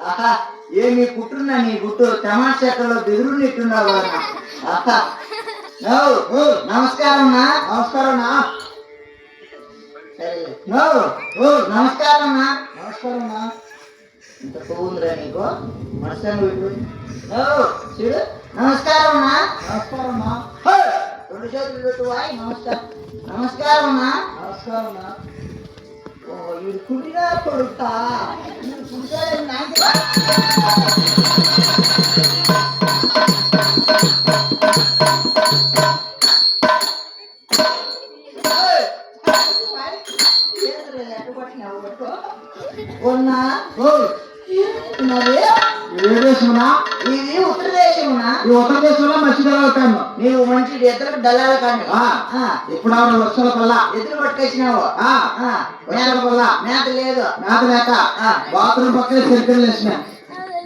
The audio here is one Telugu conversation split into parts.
ఆహా ఏమి కుట్టున్నా నీ గుట్టు తమాషాలో బెదురు నెట్టున్నావు. ఆహా నమస్కారం నమస్కారం నమస్కారం నమస్కారం ఇంత పోవుందిరా నీకు మనసాన్ని చూడు. నమస్కారం నమస్కారం రెండు చేతులు పెట్టు. నమస్కారం నమస్కారం నమస్కారం. వీడు కుడిగా కొడుతా ఇది ఉత్తర దేశమునా? ఈ ఉత్తర దేశంలో మంచి డల్లాను. నీవు మంచి ఎద్దులకు డల్లాల కానీ ఇప్పుడు ఆవిడ వర్షాల వల్ల ఎద్దులు పట్టుకొచ్చినావు. మేత లేదు. మేత లేక బాత్రూమ్ పక్కన చెరుకలు వేసినా.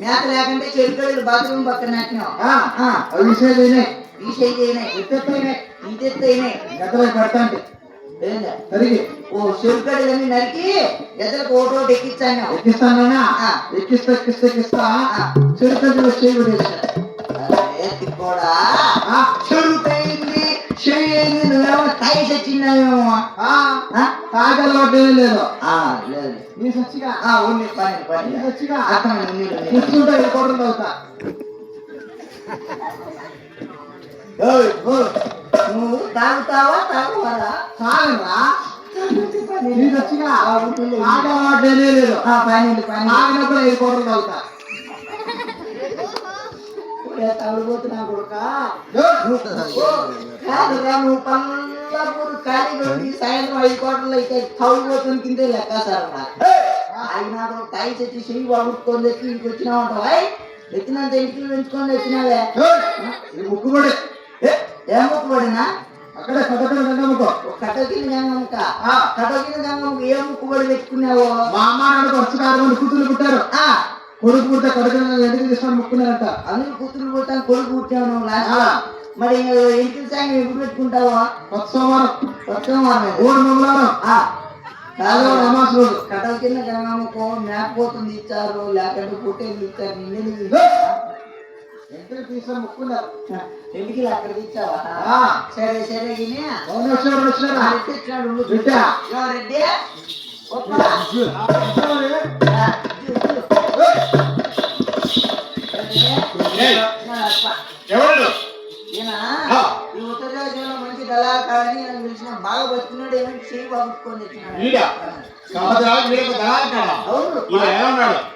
మేత లేకంటే చెరుకలు బాత్రూమ్ పక్కన నాటినావు. విషయం ఇంతెత్తైనాయి గద్దలు పెడతాంటే సరిగి చెరుకడలన్నీ నరికి ఎద్దలకు ఓటోటి ఎక్కిస్తానా? ఎక్కిస్తా చెరుకలు కూడా చెరుకైంది చెయ్యింది. నువ్వేమో తాయి చచ్చినావేమో. తాగలవాటే లేదు. నీ సచ్చిగా పని సచ్చిగా కూర్చుంటా వెళ్ళిపోవడం అవుతా. నువ్వు తాగుతావా తాగువారా? తాగరా నీ సచ్చిగా తాగలవాటే లేదు. తాగినప్పుడు వెళ్ళిపోవడం అవుతా. తగులుపోతున్నా కొడుక కాదురా నువ్వు పల్లపూరు ఖాళీ పెట్టి సాయంత్రం 5 కోట్ల అయితే తగులుపోతున్న కిందే లెక్క సార్. అయినా తాయి చెట్టి చెయ్యి బాగుట్టుకొని తెచ్చి ఇంటికి వచ్చినావు. ఎత్తినంత ఇంటికి పెంచుకొని తెచ్చినావే. ముక్కుబడి ఏ ముక్కుబడినా? అక్కడే కటకిన గంగమ్మకో కటకిన గంగమ్మకు ఏ ముక్కుబడి పెట్టుకున్నావు? మా అమ్మ నాన్న వచ్చి 6 మంది కూతురు పుట్టారు. కొడుకు పుట్టే కొడుకు ఎందుకు తీసుకొని ముక్కున్నారంట. అందరూ కూతురు పుట్టాను కొడుకు పుట్టాను లాస్ట్. మరి ఇంటికి సాయం ఎప్పుడు పెట్టుకుంటావు? కొత్త సోమవారం 3 మంగళవారం అమాస రోజు. కటల కింద గంగమ్మకు మేకపోతుంది ఇచ్చారు, లేకపోతే పుట్టేది ఇచ్చారు. ఎంత తీసుకొని ముక్కున్నారు. ఎందుకు అక్కడ ఇచ్చావా? సరే సరే రెడ్డి ఈ ఉత్తర దేశంలో మంచి దళాకాడని పిలిచిన బాగా బతుకున్నాడు. ఏమంటే చెయ్యి బాగుట్టుకొని తెచ్చినాడు.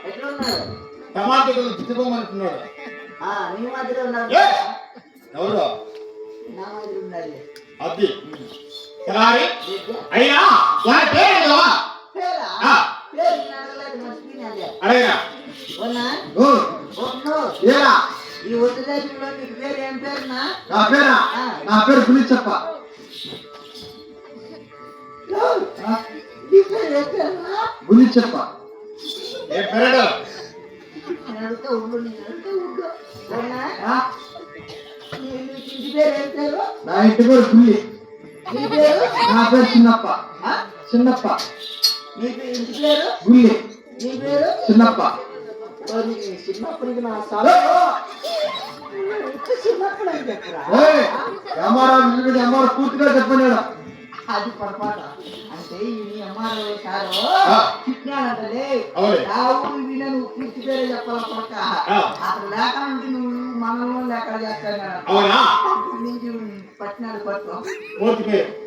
ఎట్లున్నాడు? నీ మాదిరి ఉన్నాడు. నా మాదిరి ఉండాలి. ఈ ఉత్తర దేశంలో నీకు పేరు ఏం పేరునా? నా పేరు గులిచప్ప. గులిచప్ప నా ఇంటి పేరు గుల్లి. నా పేరు చిన్నప్ప. నీ ఇంటి పేరు గుల్లి. నీ పేరు చిన్నప్ప. చిన్నప్పటికి నా చిన్నప్పుడు అని చెప్పరా? అమ్మారు పూర్తిగా చెప్పలేడు. అది పొరపాటు. అంటే ఈ అమ్మారు సారు చిట్నాడంటే ఆ ఊరు విన నువ్వు పూర్తి పేరే చెప్పాల పక్క. అక్కడ లేక ఉంటే నువ్వు మనలో లేక చేస్తాను నుంచి పట్టినాడు పట్టు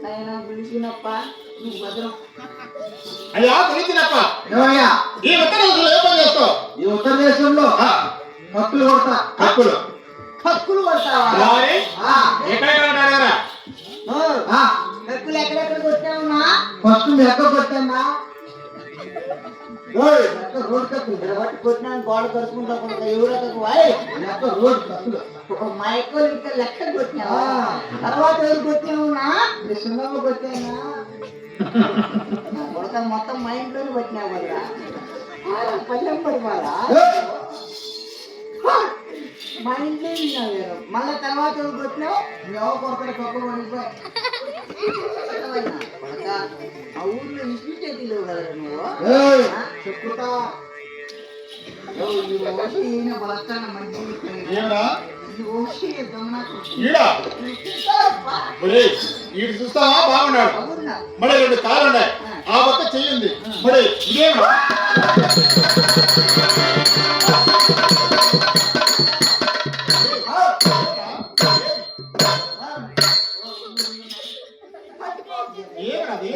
ఆయన పిలిచినప్ప నువ్వు భద్రం. అయ్యా పిలిచినప్ప ఈ ఉత్తర దేశంలో హక్కులు కొడతా. హక్కులు కొడతావా? హక్కులు ఎక్కడెక్కడ కొట్టావున్నా? ఫస్ట్ ఎక్క కొట్టానా? రోడ్ కక్కులు బట్టి కొట్టినా గోడ కడుచుకుంటా ఎవరెక్క రోడ్ కక్కులు మా ఎక్కువ లెక్క కొట్టినావా? తర్వాత ఎవరు కొట్టావున్నా? చిన్నమ్మ కొట్టానా? కొడతా మొత్తం మా ఇంట్లోనే కొట్టినావు కదా. పల్లెం పడిపోరా మా ఇంట్లో విన్నావు. మళ్ళా తర్వాత ఎవరు కొట్టినావు? ఎవరు కొడతారు కక్కులు పడిపోయి. ఆ ఊర్లో ఇష్యూ చేతిలో కదా నువ్వు చెప్పుతా. ఈయన బలస్తాన మంచి ఏమరా ఓషి దొంగనాకు ఈడా ఒరేయ్ ఈడు చూస్తావా బాగున్నాడు అవునా మరి రెండు కాళ్ళు ఉన్నాయి ఆ పక్క చెయ్యింది మరి ఇదేమరా ఏమది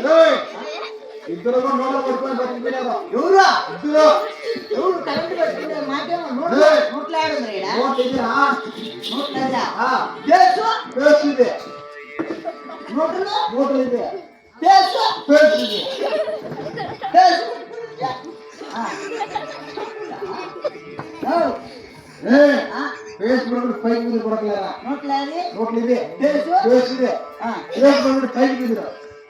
ఇద్దరు కూడా నోట్లో పట్టుకొని బతికిపోయినారు. ఎవరా ఇద్దరు ఎవరు కరెంట్ పెట్టుకుంటే మాకేమో నోట్లాడుంది రేడా నోట్లు ఇదిరా. నోట్లదా ఆ, పేసు పేస్ట్ ఇది. నోట్లు నోట్లు ఇది. పేసు పేస్ట్ ఇది. పేసు ఏయ్, పేస్ట్ కూడా పైకి మీద కొడకలేరా. నోట్లాది నోట్లు ఇది. పేసు పేస్ట్ ఇది. పేస్ట్ కూడా పైకి మీద.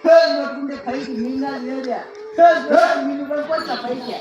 పేసు నోట్టుకుంటే పైకి మింగాలి లేదా పేసు నిన్ను పడిపోతా పైకి